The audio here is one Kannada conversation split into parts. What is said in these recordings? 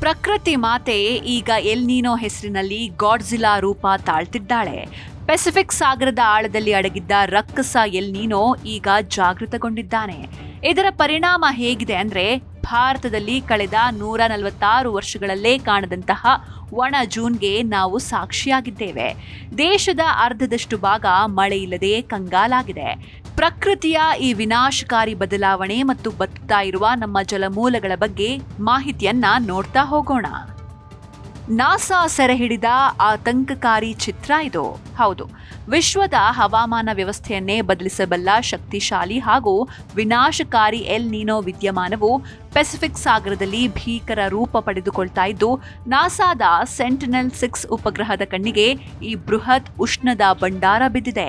ಪ್ರಕೃತಿ ಮಾತೆ ಈಗ ಎಲ್ ನೀನೋ ಹೆಸರಿನಲ್ಲಿ ಗಾಡ್ಜಿಲಾ ರೂಪ ತಾಳ್ತಿದ್ದಾಳೆ. ಪೆಸಿಫಿಕ್ ಸಾಗರದ ಆಳದಲ್ಲಿ ಅಡಗಿದ್ದ ರಕ್ಕಸ ಎಲ್ ನೀನೋ ಈಗ ಜಾಗೃತಗೊಂಡಿದ್ದಾನೆ. ಇದರ ಪರಿಣಾಮ ಹೇಗಿದೆ ಅಂದ್ರೆ, ಭಾರತದಲ್ಲಿ ಕಳೆದ 146 ವರ್ಷಗಳಲ್ಲೇ ಕಾಣದಂತಹ ಒಣ ಜೂನ್ಗೆ ನಾವು ಸಾಕ್ಷಿಯಾಗಿದ್ದೇವೆ. ದೇಶದ ಅರ್ಧದಷ್ಟು ಭಾಗ ಮಳೆಯಿಲ್ಲದೆ ಕಂಗಾಲಾಗಿದೆ. ಪ್ರಕೃತಿಯ ಈ ವಿನಾಶಕಾರಿ ಬದಲಾವಣೆ ಮತ್ತು ಬತ್ತುತ್ತಾ ಇರುವ ನಮ್ಮ ಜಲಮೂಲಗಳ ಬಗ್ಗೆ ಮಾಹಿತಿಯನ್ನ ನೋಡ್ತಾ ಹೋಗೋಣ. ನಾಸಾ ಸೆರೆ ಹಿಡಿದ ಆತಂಕಕಾರಿ ಚಿತ್ರ ಇದು. ಹೌದು, ವಿಶ್ವದ ಹವಾಮಾನ ವ್ಯವಸ್ಥೆಯನ್ನೇ ಬದಲಿಸಬಲ್ಲ ಶಕ್ತಿಶಾಲಿ ಹಾಗೂ ವಿನಾಶಕಾರಿ ಎಲ್ ನೀನೋ ವಿದ್ಯಮಾನವು ಪೆಸಿಫಿಕ್ ಸಾಗರದಲ್ಲಿ ಭೀಕರ ರೂಪ ಪಡೆದುಕೊಳ್ತಾ ಇದ್ದು, ನಾಸಾದ ಸೆಂಟಿನೆಲ್-6 ಉಪಗ್ರಹದ ಕಣ್ಣಿಗೆ ಈ ಬೃಹತ್ ಉಷ್ಣದ ಭಂಡಾರ ಬಿದ್ದಿದೆ.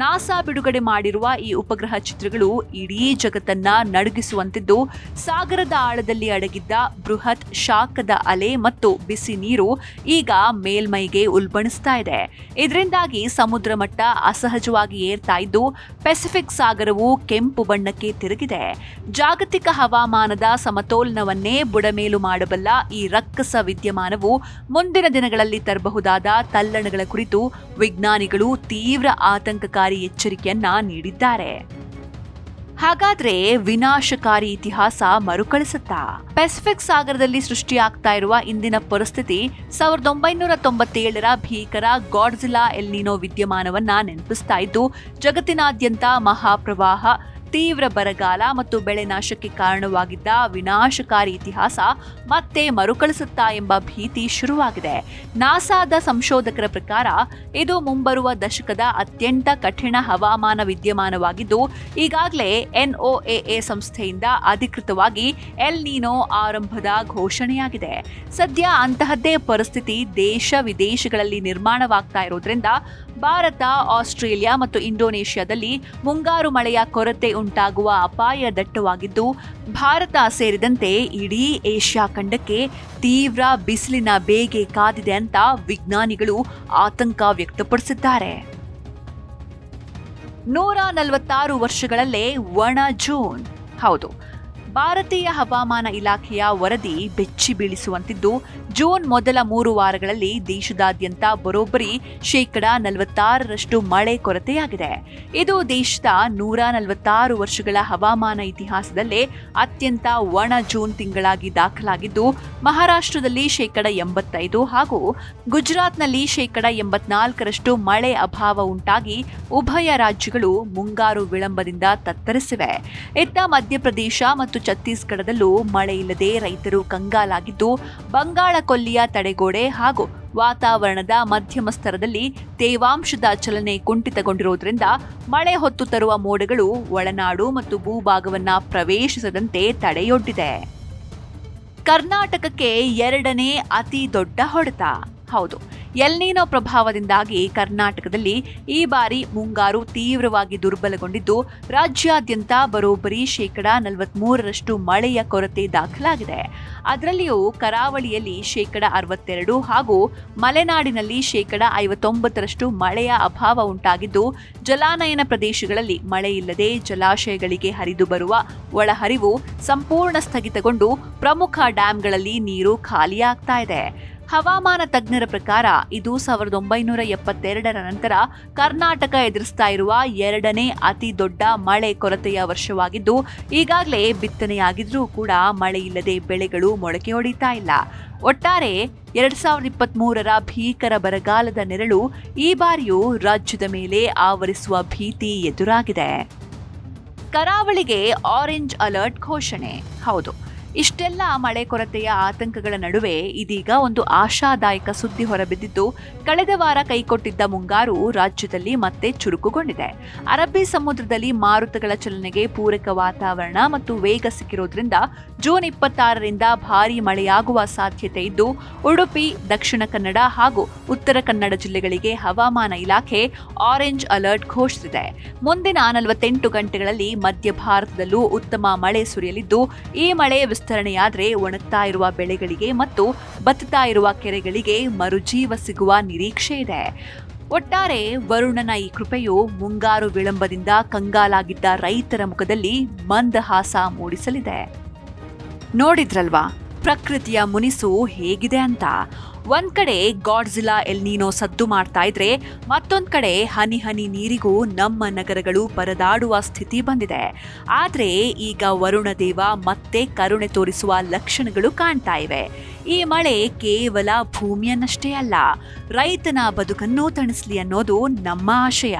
ನಾಸಾ ಬಿಡುಗಡೆ ಮಾಡಿರುವ ಈ ಉಪಗ್ರಹ ಚಿತ್ರಗಳು ಇಡೀ ಜಗತ್ತನ್ನ ನಡುಗಿಸುವಂತಿದ್ದು, ಸಾಗರದ ಆಳದಲ್ಲಿ ಅಡಗಿದ್ದ ಬೃಹತ್ ಶಾಖದ ಅಲೆ ಮತ್ತು ಬಿಸಿ ನೀರು ಈಗ ಮೇಲ್ಮೈಗೆ ಉಲ್ಬಣಿಸ್ತಾ ಇದೆ. ಇದರಿಂದಾಗಿ ಸಮುದ್ರ ಮಟ್ಟ ಅಸಹಜವಾಗಿ ಏರ್ತಾ ಇದ್ದು, ಪೆಸಿಫಿಕ್ ಸಾಗರವು ಕೆಂಪು ಬಣ್ಣಕ್ಕೆ ತಿರುಗಿದೆ. ಜಾಗತಿಕ ಹವಾಮಾನದ ಸಮತೋಲನವನ್ನೇ ಬುಡಮೇಲು ಮಾಡಬಲ್ಲ ಈ ರಕ್ಕಸ ವಿದ್ಯಮಾನವು ಮುಂದಿನ ದಿನಗಳಲ್ಲಿ ತರಬಹುದಾದ ತಲ್ಲಣಗಳ ಕುರಿತು ವಿಜ್ಞಾನಿಗಳು ತೀವ್ರ ಆತಂಕಕಾರಿ ಎಚ್ಚರಿಕೆಯನ್ನ ನೀಡಿದ್ದಾರೆ. ಹಾಗಾದ್ರೆ ವಿನಾಶಕಾರಿ ಇತಿಹಾಸ ಮರುಕಳಿಸುತ್ತಾ? ಪೆಸಿಫಿಕ್ ಸಾಗರದಲ್ಲಿ ಸೃಷ್ಟಿಯಾಗ್ತಾ ಇರುವ ಇಂದಿನ ಪರಿಸ್ಥಿತಿ 1997ರ ಭೀಕರ ಗಾಡ್ಜಿಲಾ ಎಲ್ ನೀನೋ ವಿದ್ಯಮಾನವನ್ನ ನೆನಪಿಸ್ತಾ ಇದ್ದು, ಜಗತ್ತಿನಾದ್ಯಂತ ಮಹಾಪ್ರವಾಹ, ತೀವ್ರ ಬರಗಾಲ ಮತ್ತು ಬೆಳೆ ನಾಶಕ್ಕೆ ಕಾರಣವಾಗಿದ್ದ ವಿನಾಶಕಾರಿ ಇತಿಹಾಸ ಮತ್ತೆ ಮರುಕಳಿಸುತ್ತಾ ಎಂಬ ಭೀತಿ ಶುರುವಾಗಿದೆ. ನಾಸಾದ ಸಂಶೋಧಕರ ಪ್ರಕಾರ ಇದು ಮುಂಬರುವ ದಶಕದ ಅತ್ಯಂತ ಕಠಿಣ ಹವಾಮಾನ ವಿದ್ಯಮಾನವಾಗಿದ್ದು, ಈಗಾಗಲೇ NOAA ಸಂಸ್ಥೆಯಿಂದ ಅಧಿಕೃತವಾಗಿ ಎಲ್ ನೀನೋ ಆರಂಭದ ಘೋಷಣೆಯಾಗಿದೆ. ಸದ್ಯ ಅಂತಹದ್ದೇ ಪರಿಸ್ಥಿತಿ ದೇಶ ವಿದೇಶಗಳಲ್ಲಿ ನಿರ್ಮಾಣವಾಗ್ತಾ ಇರೋದ್ರಿಂದ ಭಾರತ, ಆಸ್ಟ್ರೇಲಿಯಾ ಮತ್ತು ಇಂಡೋನೇಷ್ಯಾದಲ್ಲಿ ಮುಂಗಾರು ಮಳೆಯ ಕೊರತೆ ಉಂಟಾಗುವ ಅಪಾಯ ದಟ್ಟವಾಗಿದ್ದು, ಭಾರತ ಸೇರಿದಂತೆ ಇಡೀ ಏಷ್ಯಾ ಖಂಡಕ್ಕೆ ತೀವ್ರ ಬಿಸಿಲಿನ ಬೇಗೆ ಕಾದಿದೆ ಅಂತ ವಿಜ್ಞಾನಿಗಳು ಆತಂಕ ವ್ಯಕ್ತಪಡಿಸಿದ್ದಾರೆ. 146 ವರ್ಷಗಳಲ್ಲೇ ಒಣ ಜೂನ್. ಹೌದು, ಭಾರತೀಯ ಹವಾಮಾನ ಇಲಾಖೆಯ ವರದಿ ಬೆಚ್ಚಿ ಬೀಳಿಸುವಂತಿದ್ದು, ಜೂನ್ ಮೊದಲ 3 ವಾರಗಳಲ್ಲಿ ದೇಶದಾದ್ಯಂತ ಬರೋಬ್ಬರಿ 46% ಮಳೆ ಕೊರತೆಯಾಗಿದೆ. ಇದು ದೇಶದ 146 ವರ್ಷಗಳ ಹವಾಮಾನ ಇತಿಹಾಸದಲ್ಲೇ ಅತ್ಯಂತ ಒಣ ಜೂನ್ ತಿಂಗಳಾಗಿ ದಾಖಲಾಗಿದ್ದು, ಮಹಾರಾಷ್ಟ್ರದಲ್ಲಿ 85% ಹಾಗೂ ಗುಜರಾತ್ನಲ್ಲಿ 84% ಮಳೆ ಅಭಾವ ಉಂಟಾಗಿ ಉಭಯ ರಾಜ್ಯಗಳು ಮುಂಗಾರು ವಿಳಂಬದಿಂದ ತತ್ತರಿಸಿವೆ. ಇತ್ತ ಮಧ್ಯಪ್ರದೇಶ ಮತ್ತು ಛತ್ತೀಸ್ಗಢದಲ್ಲೂ ಮಳೆ ಇಲ್ಲದೆ ರೈತರು ಕಂಗಾಲಾಗಿದ್ದು, ಬಂಗಾಳ ಕೊಲ್ಲಿಯ ತಡೆಗೋಡೆ ಹಾಗೂ ವಾತಾವರಣದ ಮಧ್ಯಮ ಸ್ತರದಲ್ಲಿ ತೇವಾಂಶದ ಚಲನೆ ಕುಂಠಿತಗೊಂಡಿರುವುದರಿಂದ ಮಳೆ ಹೊತ್ತು ತರುವ ಮೋಡಗಳು ಒಳನಾಡು ಮತ್ತು ಭೂಭಾಗವನ್ನ ಪ್ರವೇಶಿಸದಂತೆ ತಡೆಯೊಡ್ಡಿದೆ. ಕರ್ನಾಟಕಕ್ಕೆ 2ನೇ ಅತಿ ದೊಡ್ಡ ಹೊಡೆತ. ಹೌದು, ಎಲ್ ನೀನೋ ಪ್ರಭಾವದಿಂದಾಗಿ ಕರ್ನಾಟಕದಲ್ಲಿ ಈ ಬಾರಿ ಮುಂಗಾರು ತೀವ್ರವಾಗಿ ದುರ್ಬಲಗೊಂಡಿದ್ದು, ರಾಜ್ಯಾದ್ಯಂತ ಬರೋಬ್ಬರಿ 43% ಮಳೆಯ ಕೊರತೆ ದಾಖಲಾಗಿದೆ. ಅದರಲ್ಲಿಯೂ ಕರಾವಳಿಯಲ್ಲಿ 62% ಹಾಗೂ ಮಲೆನಾಡಿನಲ್ಲಿ 59% ಮಳೆಯ ಅಭಾವ ಉಂಟಾಗಿದ್ದು, ಜಲಾನಯನ ಪ್ರದೇಶಗಳಲ್ಲಿ ಮಳೆ ಇಲ್ಲದೆ ಜಲಾಶಯಗಳಿಗೆ ಹರಿದು ಬರುವ ಒಳಹರಿವು ಸಂಪೂರ್ಣ ಸ್ಥಗಿತಗೊಂಡು ಪ್ರಮುಖ ಡ್ಯಾಂಗಳಲ್ಲಿ ನೀರು ಖಾಲಿಯಾಗ್ತಾ ಇದೆ. ಹವಾಮಾನ ತಜ್ಞರ ಪ್ರಕಾರ ಇದು 1972ರ ನಂತರ ಕರ್ನಾಟಕ ಎದುರಿಸ್ತಾ ಇರುವ 2ನೇ ಅತಿ ದೊಡ್ಡ ಮಳೆ ಕೊರತೆಯ ವರ್ಷವಾಗಿದ್ದು, ಈಗಾಗಲೇ ಬಿತ್ತನೆಯಾಗಿದ್ರೂ ಕೂಡ ಮಳೆ ಇಲ್ಲದೆ ಬೆಳೆಗಳು ಮೊಳಕೆ ಹೊಡಿತಾ ಇಲ್ಲ. ಒಟ್ಟಾರೆ 2023ರ ಭೀಕರ ಬರಗಾಲದ ನೆರಳು ಈ ಬಾರಿಯೂ ರಾಜ್ಯದ ಮೇಲೆ ಆವರಿಸುವ ಭೀತಿ ಎದುರಾಗಿದೆ. ಕರಾವಳಿಗೆ ಆರೆಂಜ್ ಅಲರ್ಟ್ ಘೋಷಣೆ. ಹೌದು, ಇಷ್ಟೆಲ್ಲ ಮಳೆ ಕೊರತೆಯ ಆತಂಕಗಳ ನಡುವೆ ಇದೀಗ ಒಂದು ಆಶಾದಾಯಕ ಸುದ್ದಿ ಹೊರಬಿದ್ದಿದ್ದು, ಕಳೆದ ವಾರ ಕೈಕೊಟ್ಟಿದ್ದ ಮುಂಗಾರು ರಾಜ್ಯದಲ್ಲಿ ಮತ್ತೆ ಚುರುಕುಗೊಂಡಿದೆ. ಅರಬ್ಬಿ ಸಮುದ್ರದಲ್ಲಿ ಮಾರುತಗಳ ಚಲನೆಗೆ ಪೂರಕ ವಾತಾವರಣ ಮತ್ತು ವೇಗ ಸಿಕ್ಕಿರೋದ್ರಿಂದ ಜೂನ್ 26ರಿಂದ ಭಾರೀ ಮಳೆಯಾಗುವ ಸಾಧ್ಯತೆ ಇದ್ದು, ಉಡುಪಿ, ದಕ್ಷಿಣ ಕನ್ನಡ ಹಾಗೂ ಉತ್ತರ ಕನ್ನಡ ಜಿಲ್ಲೆಗಳಿಗೆ ಹವಾಮಾನ ಇಲಾಖೆ ಆರೆಂಜ್ ಅಲರ್ಟ್ ಘೋಷಿಸಿದೆ. ಮುಂದಿನ 48 ಗಂಟೆಗಳಲ್ಲಿ ಮಧ್ಯ ಭಾರತದಲ್ಲೂ ಉತ್ತಮ ಮಳೆ ಸುರಿಯಲಿದ್ದು, ಈ ಮಳೆ ವಿಸ್ತರಣೆಯಾದರೆ ಒಣಗ್ತಾ ಇರುವ ಬೆಳೆಗಳಿಗೆ ಮತ್ತು ಬತ್ತುತ್ತಾ ಇರುವ ಕೆರೆಗಳಿಗೆ ಮರುಜೀವ ಸಿಗುವ ನಿರೀಕ್ಷೆ ಇದೆ. ಒಟ್ಟಾರೆ ವರುಣನ ಈ ಕೃಪೆಯು ಮುಂಗಾರು ವಿಳಂಬದಿಂದ ಕಂಗಾಲಾಗಿದ್ದ ರೈತರ ಮುಖದಲ್ಲಿ ಮಂದಹಾಸ ಮೂಡಿಸಲಿದೆ. ನೋಡಿದ್ರಲ್ವಾ, ಪ್ರಕೃತಿಯ ಮುನಿಸು ಹೇಗಿದೆ ಅಂತ. ಒಂದ್ ಕಡೆ ಗಾಡ್ಜಿಲಾ ಎಲ್ನಿನೋ ಸದ್ದು ಮಾಡ್ತಾ ಇದ್ರೆ ಮತ್ತೊಂದ್ ಕಡೆ ಹನಿ ಹನಿ ನೀರಿಗೂ ನಮ್ಮ ನಗರಗಳು ಪರದಾಡುವ ಸ್ಥಿತಿ ಬಂದಿದೆ. ಆದ್ರೆ ಈಗ ವರುಣ ದೇವ ಮತ್ತೆ ಕರುಣೆ ತೋರಿಸುವ ಲಕ್ಷಣಗಳು ಕಾಣ್ತಾ ಇವೆ. ಈ ಮಳೆ ಕೇವಲ ಭೂಮಿಯನ್ನಷ್ಟೇ ಅಲ್ಲ, ರೈತನ ಬದುಕನ್ನೂ ತಣಿಸ್ಲಿ ಅನ್ನೋದು ನಮ್ಮ ಆಶಯ.